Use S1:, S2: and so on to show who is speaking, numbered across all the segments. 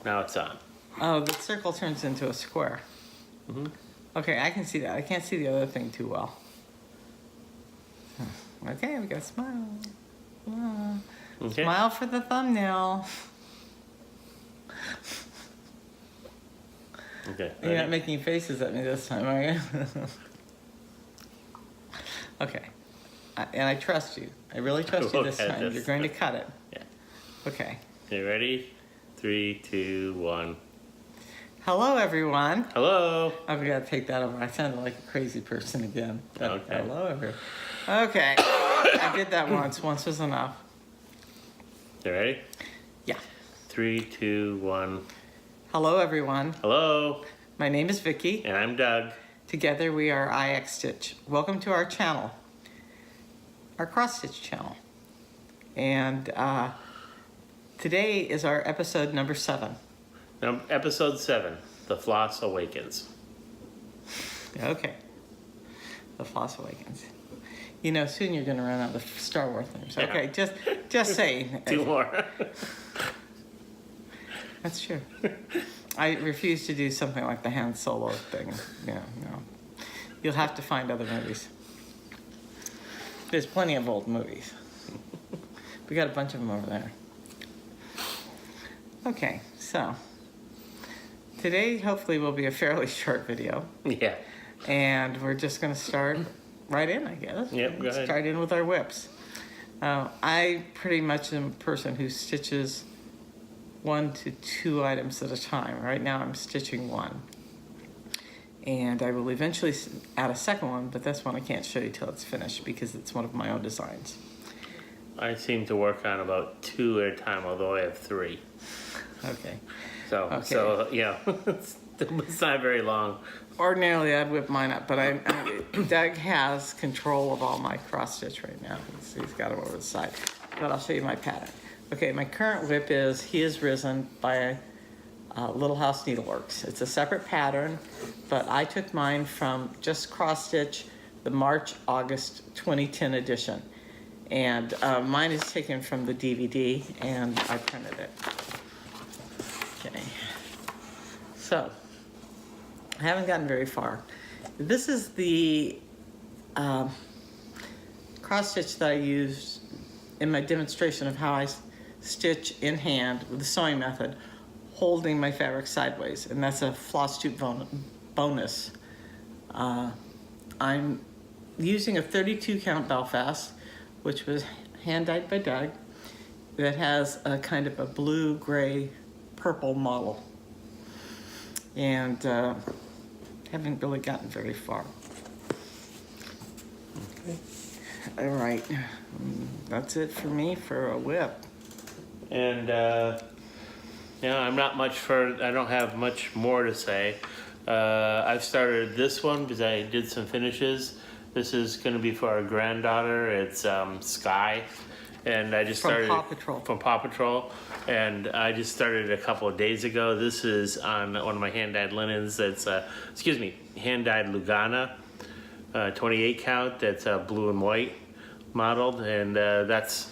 S1: now it's on.
S2: Oh, the circle turns into a square.
S1: Mm-hmm.
S2: Okay, I can see that. I can't see the other thing too well. Okay, we got a smile.
S1: Okay.
S2: Smile for the thumbnail.
S1: Okay.
S2: You're not making faces at me this time, are you? Okay. And I trust you. I really trust you this time. You're going to cut it.
S1: Yeah.
S2: Okay.
S1: Okay, ready? 3, 2, 1.
S2: Hello, everyone.
S1: Hello.
S2: Oh, we gotta take that over. I sounded like a crazy person again.
S1: Okay.
S2: Hello, everyone. Okay. I did that once. Once was enough.
S1: You ready?
S2: Yeah.
S1: 3, 2, 1.
S2: Hello, everyone.
S1: Hello.
S2: My name is Vicky.
S1: And I'm Doug.
S2: Together we are IX Stitch. Welcome to our channel, our cross stitch channel. And today is our episode number 7.
S1: Now, episode 7, The Floss Awakens.
S2: Okay. The Floss Awakens. You know, soon you're going to run out of Star Wars names. Okay, just saying.
S1: 2 more.
S2: That's true. I refuse to do something like the Han Solo thing. Yeah, no. You'll have to find other movies. There's plenty of old movies. We got a bunch of them over there. Okay, so today hopefully will be a fairly short video.
S1: Yeah.
S2: And we're just going to start right in, I guess.
S1: Yep, go ahead.
S2: Start in with our whips. I pretty much am a person who stitches 1 to 2 items at a time. Right now I'm stitching 1. And I will eventually add a second one, but this one I can't show you till it's finished because it's one of my own designs.
S1: I seem to work on about 2 at a time, although I have 3.
S2: Okay.
S1: So yeah, it's not very long.
S2: Ordinarily I'd whip mine up, but Doug has control of all my cross stitch right now. He's got them over the side. But I'll show you my pattern. Okay, my current whip is He Is Risen by Little House Needleworks. It's a separate pattern, but I took mine from Just Cross Stitch, the March-August 2010 edition. And mine is taken from the DVD, and I printed it. Okay. So, I haven't gotten very far. This is the cross stitch that I used in my demonstration of how I stitch in hand with the sewing method, holding my fabric sideways, and that's a Flosstube bonus. I'm using a 32 count Belfast, which was hand dyed by Doug, that has a kind of a blue, gray, purple model. And haven't really gotten very far.
S1: Okay.
S2: All right, that's it for me for a whip.
S1: And yeah, I don't have much more to say. I've started this one because I did some finishes. This is going to be for our granddaughter. It's Sky, and I just started from Paw Patrol, and I just started a couple of days ago. This is on one of my hand-dyed linens. That's hand-dyed Lugana, 28 count. That's blue and white modeled, and that's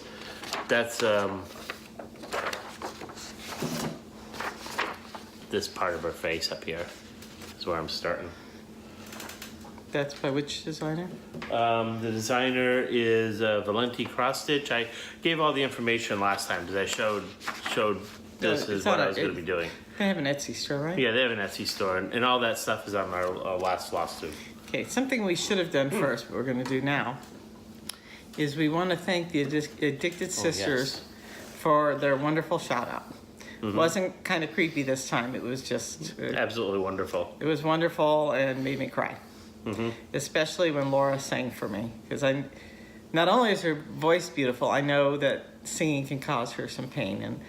S1: this part of her face up here is where I'm starting.
S2: That's by which designer?
S1: The designer is Valenti cross stitch. I gave all the information last time because I showed this is what I was going to be doing.
S2: They have an Etsy store, right?
S1: Yeah, they have an Etsy store, and all that stuff is on our last Flosstube.
S2: Okay, something we should have done first, but we're going to do now, is we want to thank the Addicted Sisters for their wonderful shout out. It wasn't kind of creepy this time. It was just
S1: absolutely wonderful.
S2: It was wonderful and made me cry. Especially when Laura sang for me, because not only is her voice beautiful, I know that singing can cause her some pain, and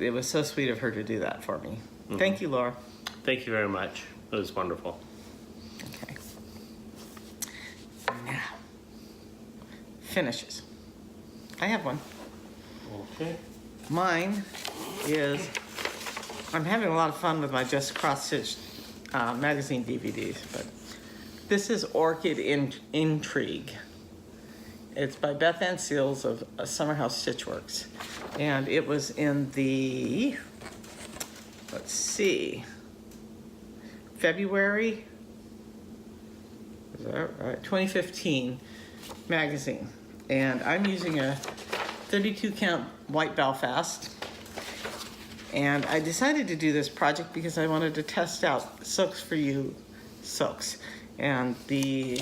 S2: it was so sweet of her to do that for me. Thank you, Laura.
S1: Thank you very much. It was wonderful.
S2: Okay. Now, finishes. I have one.
S1: Okay.
S2: Mine is, I'm having a lot of fun with my Just Cross Stitch magazine DVDs, but this is Orchid Intrigue. It's by Beth Ann Seals of Summer House Stitchworks. And it was in the let's see, February, is that right? 2015 magazine. And I'm using a 32 count white Belfast. And I decided to do this project because I wanted to test out Silks4U silks. And the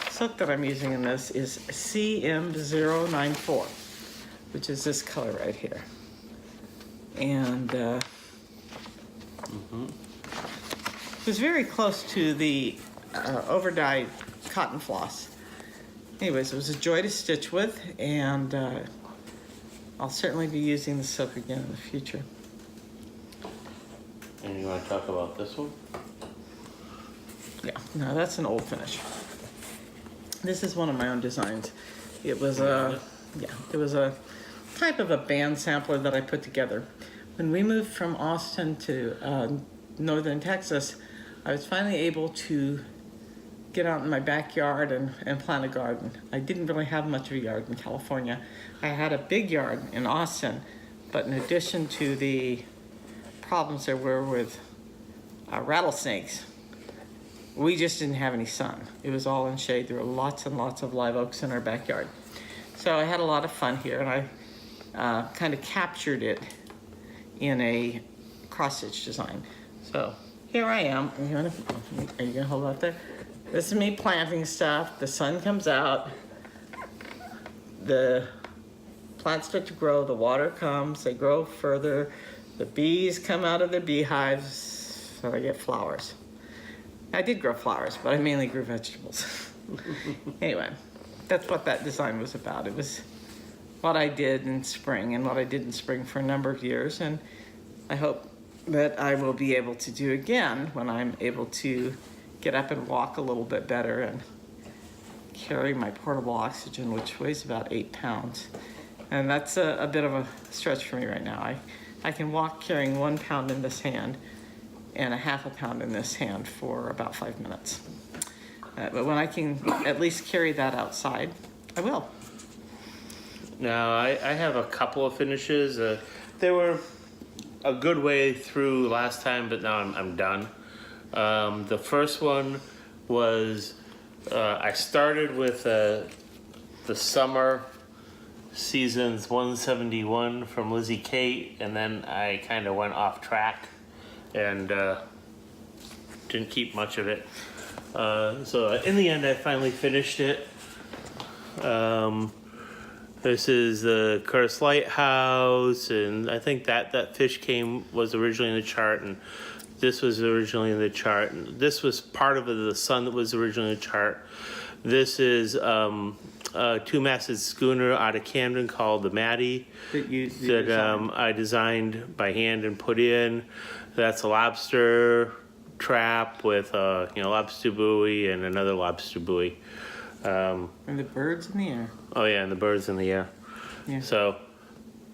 S2: silk that I'm using in this is CM094, which is this color right here. And it was very close to the overdyed cotton floss. Anyways, it was a joy to stitch with, and I'll certainly be using the silk again in the future.
S1: And you want to talk about this one?
S2: Yeah, no, that's an old finish. This is one of my own designs. It was a type of a band sampler that I put together. When we moved from Austin to northern Texas, I was finally able to get out in my backyard and plant a garden. I didn't really have much of a yard in California. I had a big yard in Austin, but in addition to the problems there were with rattlesnakes, we just didn't have any sun. It was all in shade. There were lots and lots of live oaks in our backyard. So I had a lot of fun here, and I kind of captured it in a cross-stitch design. So here I am. Are you gonna hold out there? This is me planting stuff. The sun comes out. The plants start to grow. The water comes. They grow further. The bees come out of their beehives, so I get flowers. I did grow flowers, but I mainly grew vegetables. Anyway, that's what that design was about. It was what I did in spring and what I did in spring for a number of years, and I hope that I will be able to do again when I'm able to get up and walk a little bit better and carry my portable oxygen, which weighs about 8 pounds. And that's a bit of a stretch for me right now. I can walk carrying 1 pound in this hand and a half a pound in this hand for about 5 minutes. But when I can at least carry that outside, I will.
S1: Now, I have a couple of finishes. They were a good way through last time, but now I'm done. The first one was, I started with the summer seasons 171 from Lizzie Kate, and then I kind of went off track and didn't keep much of it. So in the end, I finally finished it. This is the Curse Lighthouse, and I think that fish was originally in the chart, and this was originally in the chart. And this was part of the sun that was originally in the chart. This is a two-masted schooner out of Camden called the Maddie that I designed by hand and put in. That's a lobster trap with a lobster buoy and another lobster buoy.
S2: And the birds in the air.
S1: Oh yeah, and the birds in the air.
S2: Yeah.
S1: So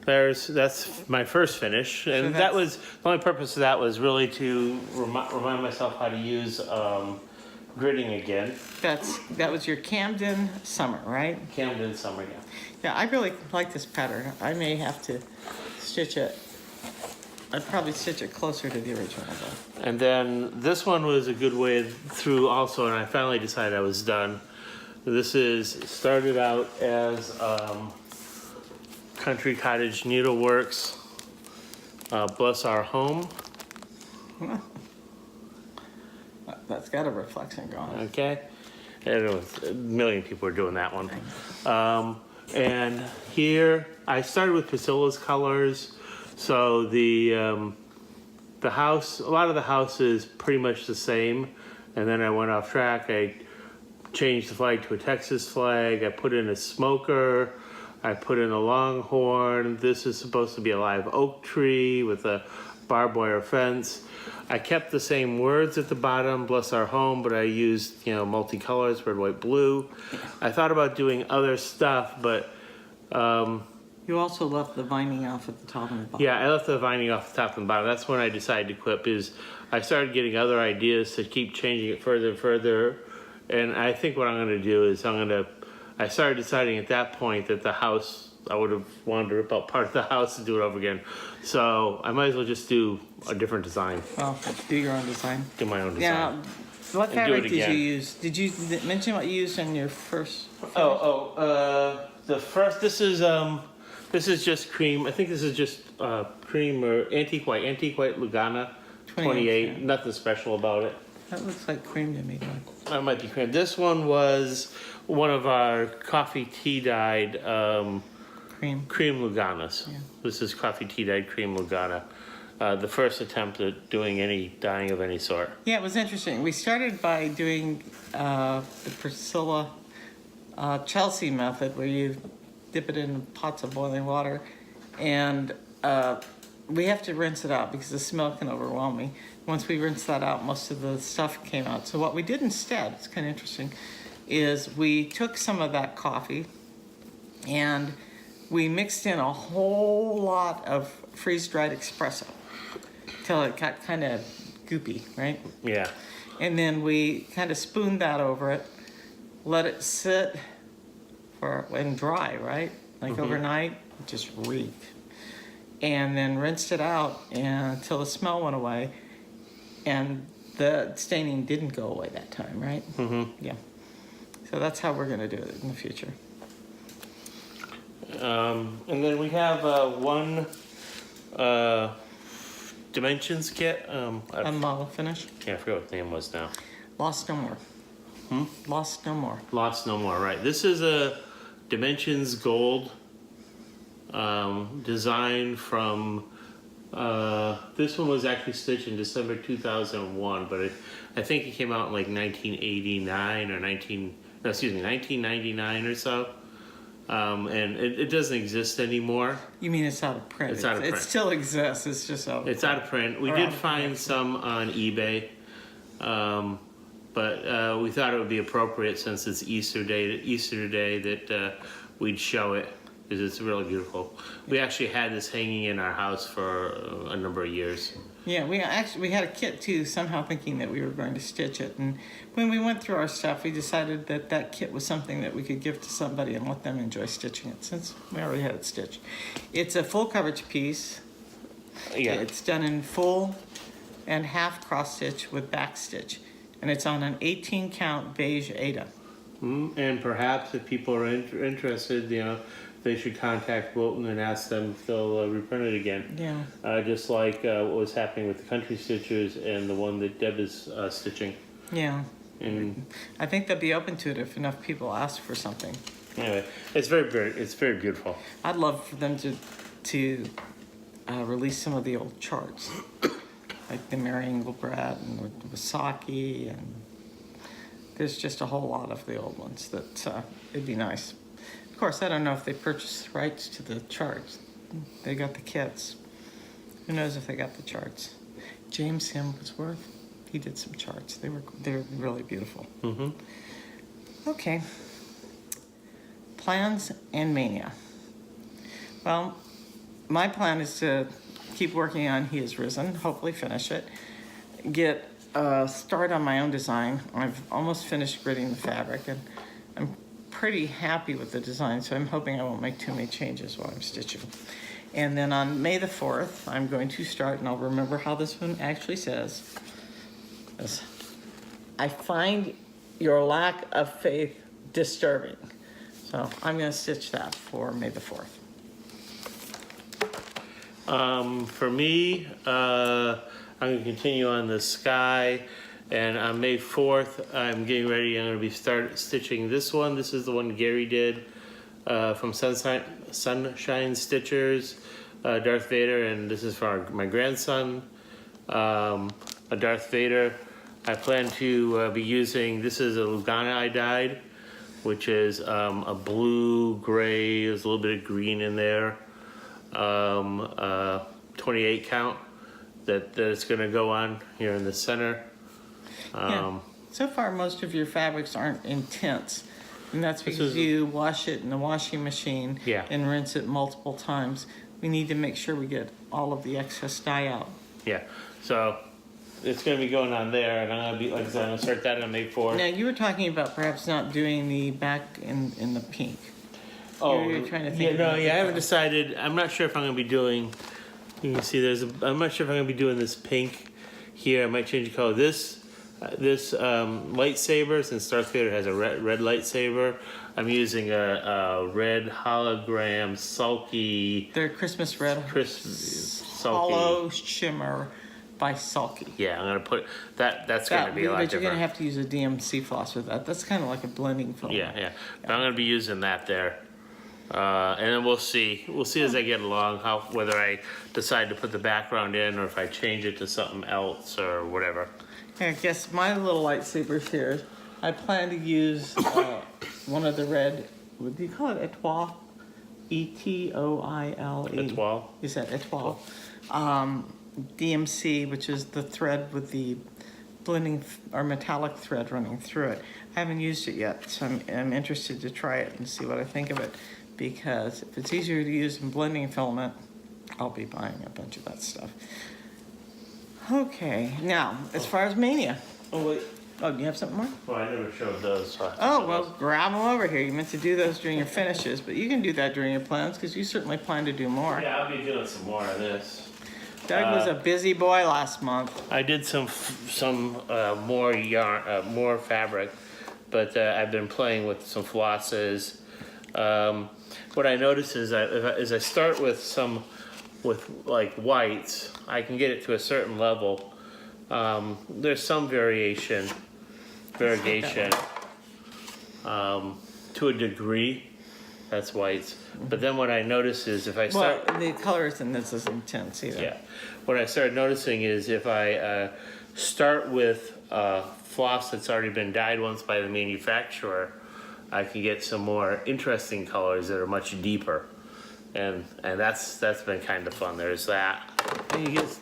S1: that's my first finish, and that was the only purpose of that was really to remind myself how to use gridding again.
S2: That was your Camden summer, right?
S1: Camden summer, yeah.
S2: Yeah, I really like this pattern. I may have to stitch it. I'd probably stitch it closer to the original though.
S1: And then this one was a good way through also, and I finally decided I was done. This started out as Country Cottage Needleworks, Bless Our Home.
S2: That's got a reflection going.
S1: Okay, and it was, a million people were doing that one. And here I started with Priscilla's colors, so the house, a lot of the house is pretty much the same, and then I went off track. I changed the flag to a Texas flag. I put in a smoker. I put in a longhorn. This is supposed to be a live oak tree with a barbed wire fence. I kept the same words at the bottom, Bless Our Home, but I used, multicolors, red, white, blue. I thought about doing other stuff, but...
S2: you also left the vining off at the top and the bottom.
S1: Yeah, I left the vining off the top and bottom. That's when I decided to quit, is I started getting other ideas to keep changing it further and further. And I think what I'm going to do is I started deciding at that point that the house I would have wanted to rip out part of the house and do it over again. So I might as well just do a different design,
S2: Well, do your own design.
S1: do my own design.
S2: Yeah. What
S1: And do
S2: fabric
S1: it
S2: did you
S1: again.
S2: use? Did you mention what you used in your first?
S1: The first, this is just cream. I think this is just cream or antique white Lugana 28.
S2: yeah.
S1: Nothing special about it.
S2: That looks like cream to me, though.
S1: That might be cream. This one was one of our coffee tea dyed
S2: Cream.
S1: cream Luganas.
S2: Yeah.
S1: This is coffee tea dyed cream Lugana. The first attempt at doing any dyeing of any sort.
S2: Yeah, it was interesting. We started by doing the Priscilla Chelsea method, where you dip it in pots of boiling water, and we have to rinse it out because the smell can overwhelm me. Once we rinsed that out, most of the stuff came out. So what we did instead, it's kind of interesting, is we took some of that coffee and we mixed in a whole lot of freeze-dried espresso till it got kind of goopy, right?
S1: Yeah.
S2: And then we kind of spooned that over it, let it sit and dry, right? Like overnight, it just reeked. And then rinsed it out until the smell went away. And the staining didn't go away that time, right?
S1: Mm-hmm.
S2: Yeah. So that's how we're going to do it in the future.
S1: And then we have one dimensions kit.
S2: A model finish.
S1: Yeah, I forgot what the name was now.
S2: Lost No More. Lost No More.
S1: Lost No More, right. This is a Dimensions Gold design from, this one was actually stitched in December 2001, but I think it came out in like 1989 or 1999 or so. And it doesn't exist anymore.
S2: You mean it's out of print?
S1: It's out of print.
S2: It still exists. It's just out of
S1: It's out of print. We
S2: Or
S1: did
S2: out of
S1: find some on eBay, but we thought it would be appropriate since it's Easter Day that we'd show it because it's really beautiful. We actually had this hanging in our house for a number of years.
S2: Yeah, we had a kit too, somehow thinking that we were going to stitch it. And when we went through our stuff, we decided that that kit was something that we could give to somebody and let them enjoy stitching it, since we already had it stitched. It's a full coverage piece.
S1: Yeah.
S2: It's done in full and half cross stitch with back stitch. And it's on an 18 count beige Aida.
S1: And perhaps if people are interested, they should contact Wilton and ask them if they'll reprint it again.
S2: Yeah.
S1: Just like what was happening with the Country Stitchers and the one that Deb is stitching.
S2: Yeah.
S1: And
S2: I think they'll be open to it if enough people ask for something.
S1: anyway, it's very beautiful.
S2: I'd love for them to release some of the old charts, like the Mary Engelbrett and Wasaki, and there's just a whole lot of the old ones that it'd be nice. Of course, I don't know if they purchased rights to the charts. They got the kits. Who knows if they got the charts? James Hemsworth, he did some charts. They're really beautiful.
S1: Mm-hmm.
S2: Okay. Plans and mania. Well, my plan is to keep working on He Is Risen, hopefully finish it, get a start on my own design. I've almost finished gridding the fabric, and I'm pretty happy with the design, so I'm hoping I won't make too many changes while I'm stitching. And then on May the 4th, I'm going to start, and I'll remember how this one actually says. I find your lack of faith disturbing. So I'm going to stitch that for May the 4th.
S1: For me, I'm going to continue on the sky, and on May 4th, I'm getting ready. I'm going to be stitching this one. This is the one Gary did from Sunshine Stitchers, Darth Vader, and this is for my grandson, a Darth Vader. I plan to be using, this is a Lugana I dyed, which is a blue, gray, there's a little bit of green in there, 28 count that it's going to go on here in the center.
S2: Yeah. So far, most of your fabrics aren't intense, and that's because you wash it in the washing machine and rinse it multiple times. We need to make sure we get all of the excess dye out.
S1: Yeah, so it's going to be going on there, and I'm going to be, like I said, I'm going to start that on May 4th.
S2: Now, you were talking about perhaps not doing the back in the pink.
S1: Oh,
S2: You're trying to think
S1: yeah,
S2: of
S1: no,
S2: another
S1: yeah, I haven't
S2: color.
S1: decided. I'm not sure if I'm gonna be doing. You can see I'm not sure if I'm gonna be doing this pink here. I might change the color. This lightsaber, since Darth Vader has a red lightsaber, I'm using a red hologram sulky.
S2: They're Christmas red.
S1: Sulky.
S2: Hollow shimmer by Sulky.
S1: Yeah, I'm gonna put that. That's gonna be a lot
S2: But you're
S1: different.
S2: gonna have to use a DMC floss with that. That's kind of like a blending film.
S1: Yeah. But I'm gonna be using that there. And then we'll see. We'll see as I get along whether I decide to put the background in or if I change it to something else or whatever.
S2: I guess my little lightsabers here, I plan to use one of the red, what do you call it, etoile? Etoile.
S1: Etoile?
S2: Is that etoile? DMC, which is the thread with the blending or metallic thread running through it. I haven't used it yet, so I'm interested to try it and see what I think of it. Because if it's easier to use in blending filament, I'll be buying a bunch of that stuff. Okay, now, as far as Mania.
S1: Oh wait.
S2: Oh, do you have something more?
S1: Well, I never showed those. So
S2: Oh, well, grab them over here. You meant to do those during your finishes, but you can do that during your plans because you certainly plan to do more.
S1: Yeah, I'll be doing some more of this.
S2: Doug was a busy boy last month.
S1: I did some more yarn, more fabric, but I've been playing with some flosses. What I notice is that as I start with like whites, I can get it to a certain level. There's some variation to a degree. That's whites. But then what I notice is if I start...
S2: Well, the colors in this is intense either.
S1: Yeah. What I started noticing is if I start with floss that's already been dyed once by the manufacturer, I can get some more interesting colors that are much deeper. And that's been kind of fun. There's that.
S2: And you get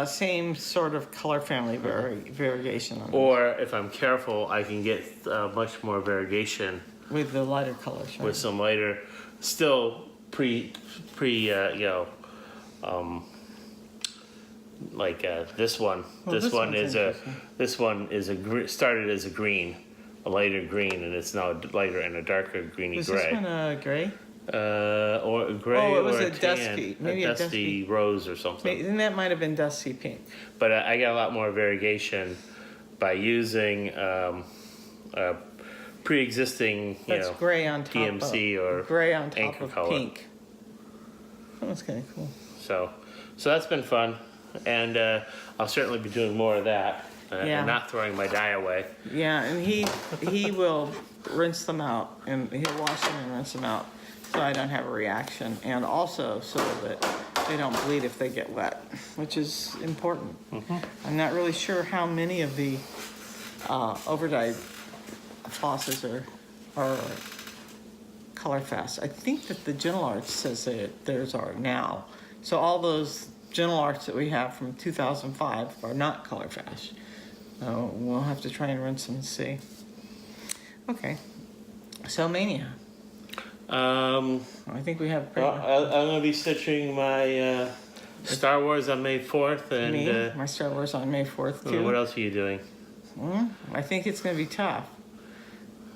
S2: same sort of color family variation on it.
S1: Or if I'm careful, I can get much more variegation
S2: With the lighter colors, right?
S1: with some lighter, still this one.
S2: Well,
S1: this one is
S2: interesting.
S1: started as a green, a lighter green, and it's now lighter and a darker greeny
S2: Was
S1: gray.
S2: this one gray?
S1: Or a gray
S2: Oh, it was
S1: or
S2: a
S1: tan,
S2: dusky, maybe a
S1: dusty
S2: dusky.
S1: rose or something.
S2: And that might have been dusty pink.
S1: But I got a lot more variegation by using pre-existing,
S2: That's gray on top
S1: DMC
S2: of,
S1: or
S2: gray on top
S1: anchor
S2: of
S1: color.
S2: pink. That was kind of cool.
S1: So that's been fun, and I'll certainly be doing more of that.
S2: Yeah.
S1: And not throwing my dye away.
S2: Yeah, and he will rinse them out, and he'll wash them and rinse them out, so I don't have a reaction, and also so that they don't bleed if they get wet, which is important.
S1: Mm-hmm.
S2: I'm not really sure how many of the overdyed flosses are color fast. I think that the Gentle Arts says that theirs are now. So all those Gentle Arts that we have from 2005 are not color fast. So we'll have to try and rinse them and see. Okay. So Mania. I think we have pretty
S1: Well, I'm going to be stitching my Star Wars on May 4th, and
S2: me, my Star Wars on May 4th too.
S1: what else are you doing?
S2: I think it's going to be tough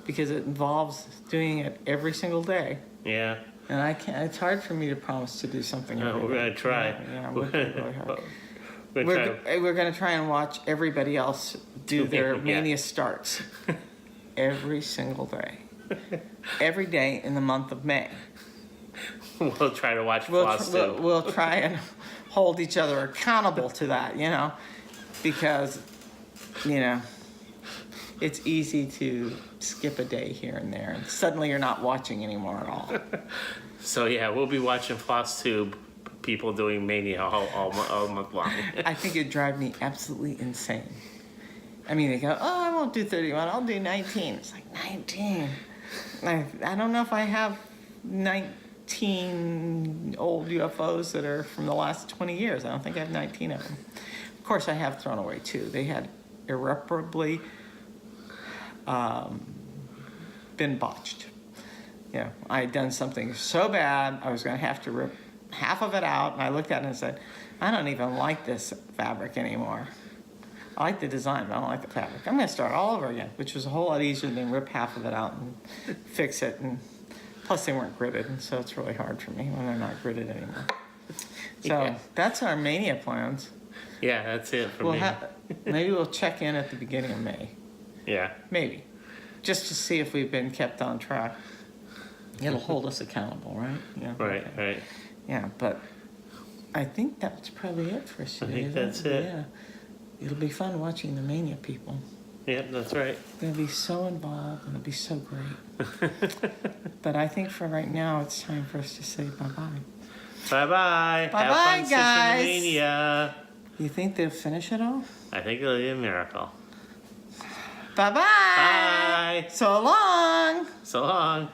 S2: because it involves doing it every single day.
S1: Yeah.
S2: And I can't, it's hard for me to promise to do something every
S1: We're
S2: day.
S1: going to try.
S2: Yeah, we're working really hard.
S1: We're
S2: We're going to try and watch everybody else do their
S1: Yeah.
S2: Mania starts every single day. Every day in the month of May.
S1: We'll try to watch Flosstube.
S2: We'll try and hold each other accountable to that, because, it's easy to skip a day here and there, and suddenly you're not watching anymore at all.
S1: So yeah, we'll be watching Flosstube people doing Mania all month long.
S2: I think it'd drive me absolutely insane. I mean, they go, oh, I won't do 31, I'll do 19. It's like, 19? I don't know if I have 19 old UFOs that are from the last 20 years. I don't think I have 19 of them. Of course, I have thrown away two. They had irreparably been botched. I had done something so bad, I was going to have to rip half of it out, and I looked at it and said, I don't even like this fabric anymore. I like the design, but I don't like the fabric. I'm going to start all over again, which was a whole lot easier than rip half of it out and fix it and Plus, they weren't gridded, and so it's really hard for me when they're not gridded anymore. So
S1: Yeah.
S2: that's our mania plans.
S1: Yeah, that's it for me.
S2: Maybe we'll check in at the beginning of May.
S1: Yeah.
S2: Maybe. Just to see if we've been kept on track. It'll hold us accountable, right? Yeah.
S1: Right,
S2: okay.
S1: right.
S2: Yeah, but I think that's probably it for us
S1: I
S2: today.
S1: think that's it.
S2: Yeah. It'll be fun watching the Mania people.
S1: Yep, that's right.
S2: They'll be so involved and it'll be so great. But I think for right now, it's time for us to say bye-bye.
S1: Bye-bye.
S2: Bye-bye,
S1: Have fun,
S2: guys.
S1: Mania.
S2: You think they'll finish it all?
S1: I think it'll be a miracle.
S2: Bye-bye.
S1: Bye.
S2: So long.
S1: So long.